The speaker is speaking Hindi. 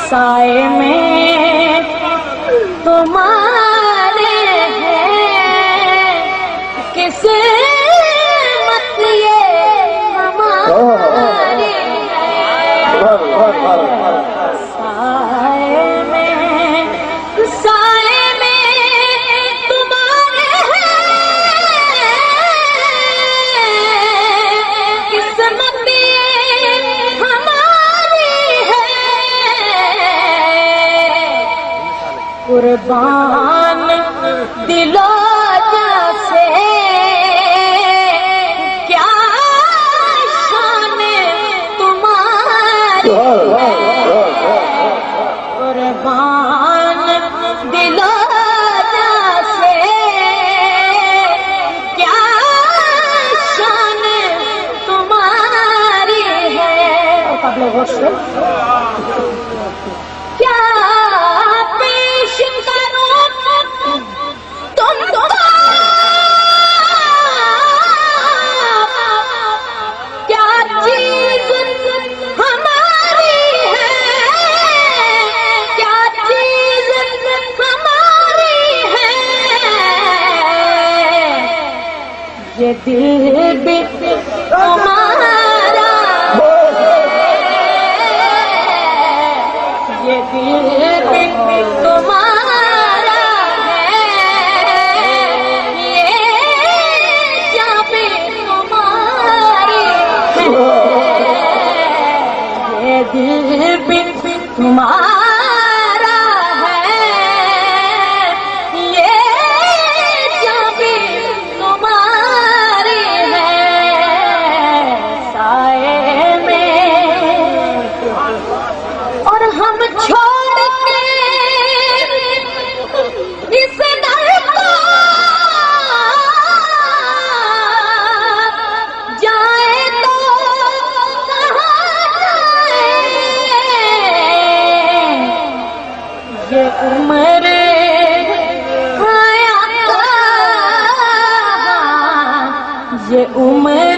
साए में तुम्हारे हैं किस्मत ये हमारी है। साए में तुम्हारे हैं किस्मत ये हमारी है। कुर्बान दिलो से क्या शान तुम्हारी है। कुर्बान दिलो से क्या शान तुम्हारी है। क्या पेश करूं तुमको क्या चीज हमारी है। क्या चीज हमारी है। ये दिल भी तुम्हारा ये दिल भी तुम्हारा है। ये जान भी तुम्हारी है। ये दिल भी तुम्हारा है। ये जान भी तुम्हारी है। साए में और हम छोड़ के इस दर को जाए तो कहाँ जाए। ये उम्र आया ये उम्र